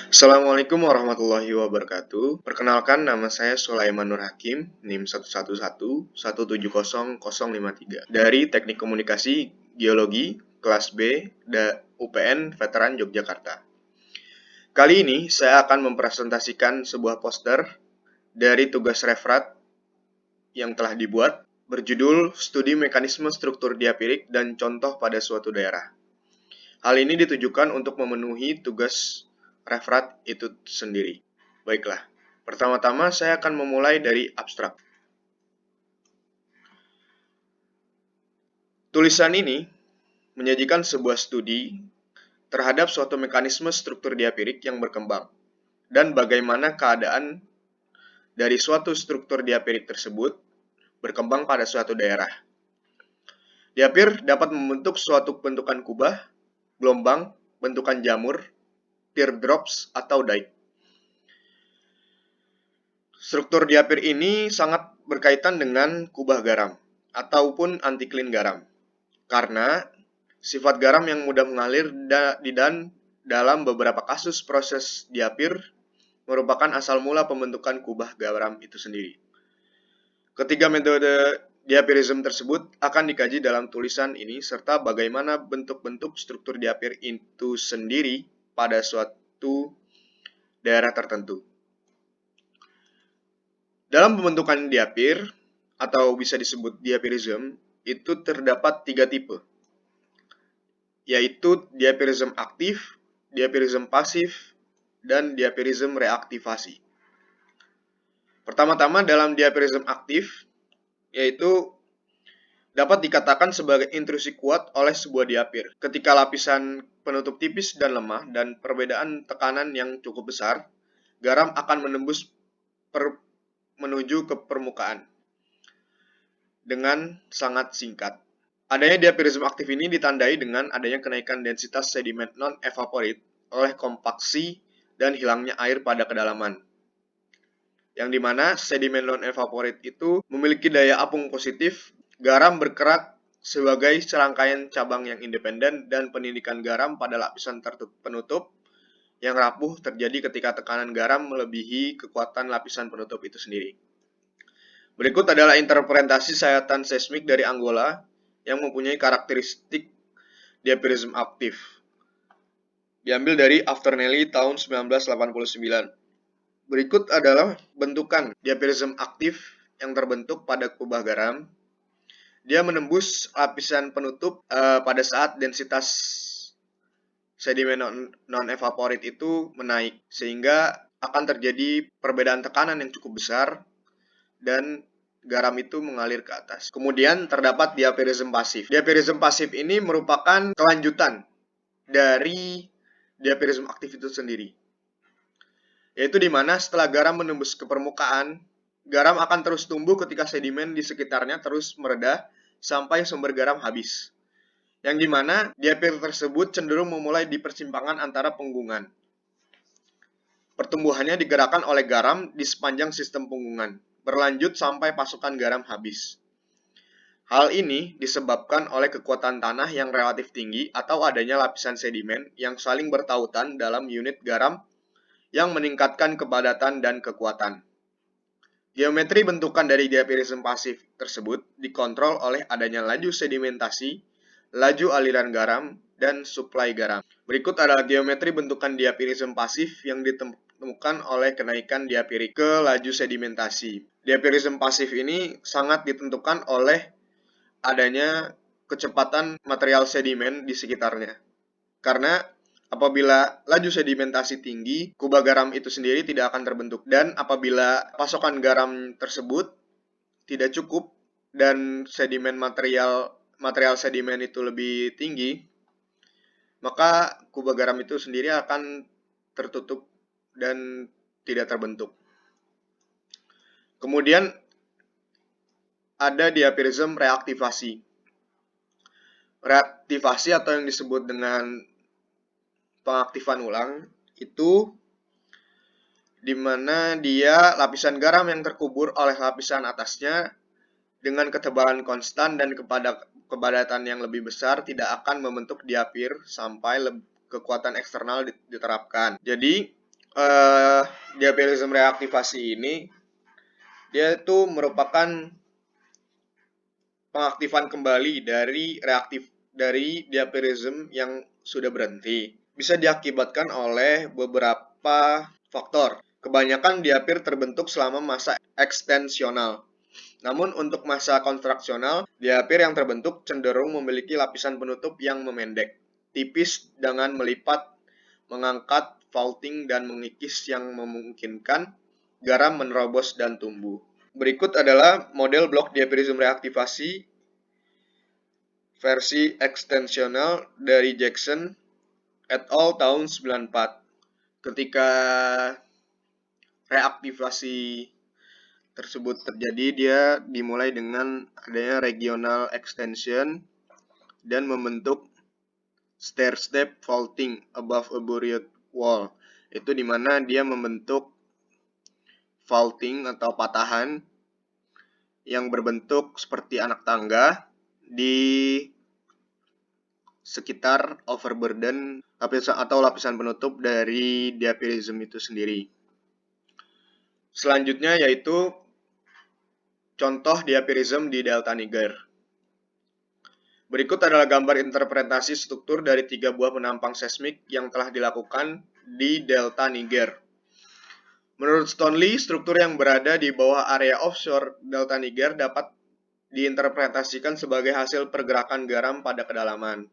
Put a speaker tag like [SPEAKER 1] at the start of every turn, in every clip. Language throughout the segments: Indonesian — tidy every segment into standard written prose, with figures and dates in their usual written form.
[SPEAKER 1] Assalamualaikum warahmatullahi wabarakatuh. Perkenalkan, nama saya Sulaiman Nur Hakim, NIM 111170053 dari Teknik Komunikasi Geologi kelas B UPN Veteran Yogyakarta. Kali ini saya akan mempresentasikan sebuah poster dari tugas referat yang telah dibuat berjudul Studi Mekanisme Struktur Diapirik dan Contoh pada Suatu Daerah. Hal ini ditujukan untuk memenuhi tugas referat itu sendiri. Baiklah, pertama-tama saya akan memulai dari abstrak. Tulisan ini menyajikan sebuah studi terhadap suatu mekanisme struktur diapirik yang berkembang dan bagaimana keadaan dari suatu struktur diapirik tersebut berkembang pada suatu daerah. Diapir dapat membentuk suatu bentukan kubah, gelombang, bentukan jamur, teardrops, atau dike. Struktur diapir ini sangat berkaitan dengan kubah garam ataupun antiklin garam, karena sifat garam yang mudah mengalir dan dalam beberapa kasus proses diapir merupakan asal mula pembentukan kubah garam itu sendiri. Ketiga metode diapirisme tersebut akan dikaji dalam tulisan ini serta bagaimana bentuk-bentuk struktur diapir itu sendiri pada suatu daerah tertentu. Dalam pembentukan diapir atau bisa disebut diapirisme itu terdapat 3 tipe, yaitu diapirisme aktif, diapirisme pasif, dan diapirisme reaktivasi. Pertama-tama dalam diapirisme aktif, yaitu dapat dikatakan sebagai intrusi kuat oleh sebuah diapir. Ketika lapisan penutup tipis dan lemah dan perbedaan tekanan yang cukup besar, garam akan menembus menuju ke permukaan dengan sangat singkat. Adanya diapirisme aktif ini ditandai dengan adanya kenaikan densitas sedimen non-evaporate oleh kompaksi dan hilangnya air pada kedalaman. Yang dimana sedimen non-evaporate itu memiliki daya apung positif, garam bergerak sebagai serangkaian cabang yang independen, dan penindikan garam pada lapisan penutup yang rapuh terjadi ketika tekanan garam melebihi kekuatan lapisan penutup itu sendiri. Berikut adalah interpretasi sayatan seismik dari Angola yang mempunyai karakteristik diapirisme aktif. Diambil dari Afternelli tahun 1989. Berikut adalah bentukan diapirisme aktif yang terbentuk pada kubah garam. Dia menembus lapisan penutup pada saat densitas sedimen non-evaporate itu menaik, sehingga akan terjadi perbedaan tekanan yang cukup besar dan garam itu mengalir ke atas. Kemudian terdapat diapirisme pasif. Diapirisme pasif ini merupakan kelanjutan dari diapirisme aktif itu sendiri, yaitu di mana setelah garam menembus ke permukaan, garam akan terus tumbuh ketika sedimen di sekitarnya terus meredah sampai sumber garam habis. Yang dimana diapir tersebut cenderung memulai di persimpangan antara punggungan. Pertumbuhannya digerakkan oleh garam di sepanjang sistem punggungan, berlanjut sampai pasukan garam habis. Hal ini disebabkan oleh kekuatan tanah yang relatif tinggi atau adanya lapisan sedimen yang saling bertautan dalam unit garam yang meningkatkan kepadatan dan kekuatan. Geometri bentukan dari diapirisme pasif tersebut dikontrol oleh adanya laju sedimentasi, laju aliran garam, dan suplai garam. Berikut adalah geometri bentukan diapirisme pasif yang ditemukan oleh kenaikan diapirik ke laju sedimentasi. Diapirisme pasif ini sangat ditentukan oleh adanya kecepatan material sedimen di sekitarnya. Karena apabila laju sedimentasi tinggi, kubah garam itu sendiri tidak akan terbentuk. Dan apabila pasokan garam tersebut tidak cukup dan material sedimen itu lebih tinggi, maka kubah garam itu sendiri akan tertutup dan tidak terbentuk. Kemudian ada diapirisme reaktivasi. Reaktivasi atau yang disebut dengan pengaktifan ulang itu di mana dia lapisan garam yang terkubur oleh lapisan atasnya dengan ketebalan konstan dan kepadatan yang lebih besar tidak akan membentuk diapir sampai kekuatan eksternal diterapkan. Jadi diapirism reaktivasi ini dia itu merupakan pengaktifan kembali dari diapirism yang sudah berhenti. Bisa diakibatkan oleh beberapa faktor. Kebanyakan diapir terbentuk selama masa ekstensional. Namun untuk masa kontraksional, diapir yang terbentuk cenderung memiliki lapisan penutup yang memendek, tipis dengan melipat, mengangkat, faulting, dan mengikis yang memungkinkan garam menerobos dan tumbuh. Berikut adalah model blok diapirism reaktivasi versi ekstensional dari Jackson et al. Tahun 94. Ketika reaktivasi tersebut terjadi, dia dimulai dengan adanya regional extension dan membentuk stair-step faulting above a buried wall. Itu dimana dia membentuk faulting atau patahan yang berbentuk seperti anak tangga di sekitar overburden lapisan penutup dari diapirism itu sendiri. Selanjutnya yaitu contoh diapirism di Delta Niger. Berikut adalah gambar interpretasi struktur dari 3 buah penampang seismik yang telah dilakukan di Delta Niger. Menurut Stoneley, struktur yang berada di bawah area offshore Delta Niger dapat diinterpretasikan sebagai hasil pergerakan garam pada kedalaman.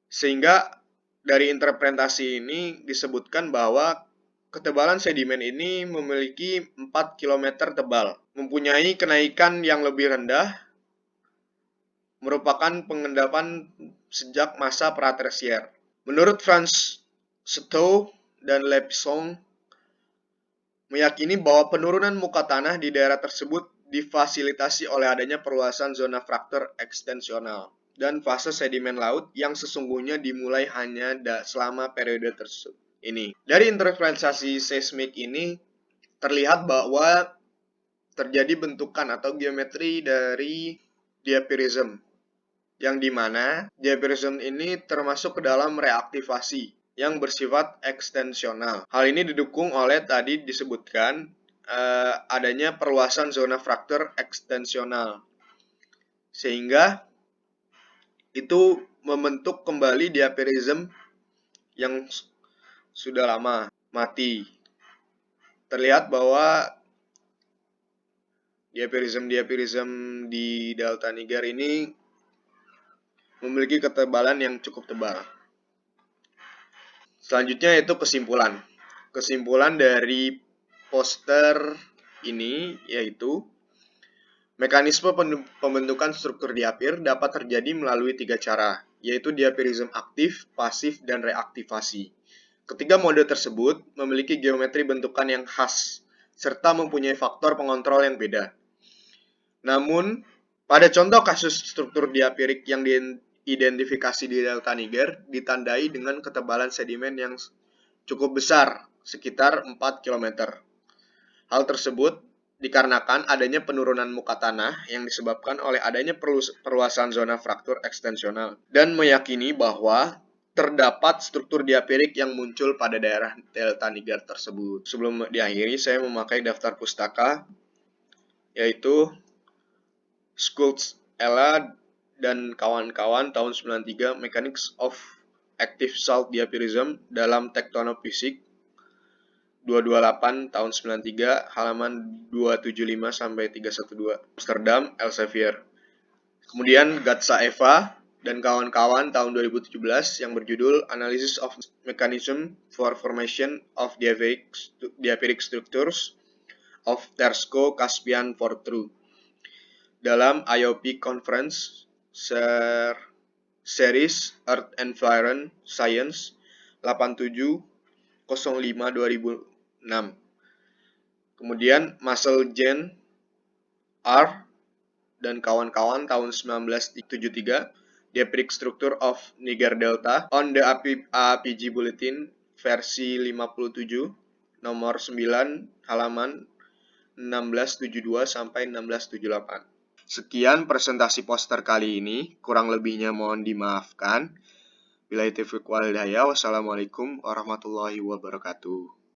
[SPEAKER 1] Sehingga dari interpretasi ini disebutkan bahwa ketebalan sedimen ini memiliki 4 km tebal, mempunyai kenaikan yang lebih rendah, merupakan pengendapan sejak masa pratersier. Menurut Franz Stowe dan Lepsong, meyakini bahwa penurunan muka tanah di daerah tersebut difasilitasi oleh adanya perluasan zona fraktur ekstensional dan fase sedimen laut yang sesungguhnya dimulai hanya selama periode tersebut ini. Dari interpretasi seismik ini terlihat bahwa terjadi bentukan atau geometri dari diapirism, yang dimana diapirism ini termasuk ke dalam reaktivasi yang bersifat ekstensional. Hal ini didukung oleh tadi disebutkan adanya perluasan zona fraktur ekstensional, sehingga itu membentuk kembali diapirism yang sudah lama mati. Terlihat bahwa diapirism di Delta Niger ini memiliki ketebalan yang cukup tebal. Selanjutnya itu kesimpulan. Kesimpulan dari poster ini yaitu mekanisme pembentukan struktur diapir dapat terjadi melalui 3 cara, yaitu diapirism aktif, pasif, dan reaktivasi. Ketiga mode tersebut memiliki geometri bentukan yang khas, serta mempunyai faktor pengontrol yang beda. Namun, pada contoh kasus struktur diapirik yang diidentifikasi di Delta Niger, ditandai dengan ketebalan sedimen yang cukup besar, sekitar 4 km. Hal tersebut dikarenakan adanya penurunan muka tanah yang disebabkan oleh adanya perluasan zona fraktur ekstensional, dan meyakini bahwa terdapat struktur diapirik yang muncul pada daerah Delta Niger tersebut. Sebelum diakhiri, saya memakai daftar pustaka, yaitu Schultz, Ella, dan kawan-kawan tahun 93, Mechanics of Active Salt Diapirism dalam Tektonofisik 228 tahun 93, halaman 275 sampai 312, Amsterdam, Elsevier. Kemudian Gatsa Eva dan kawan-kawan tahun 2017 yang berjudul Analysis of Mechanism for Formation of Diapiric Structures of Tersko Caspian for True dalam IOP Conference Series Earth Environment Science 8705/2006. Kemudian Marcel Jean R dan kawan-kawan tahun 1973, Diapiric Structure of Niger Delta on the APG Bulletin versi 57 nomor 9 halaman 1672 sampai 1678. Sekian presentasi poster kali ini, kurang lebihnya mohon dimaafkan. Billahi taufiq wal hidayah. Wassalamualaikum warahmatullahi wabarakatuh.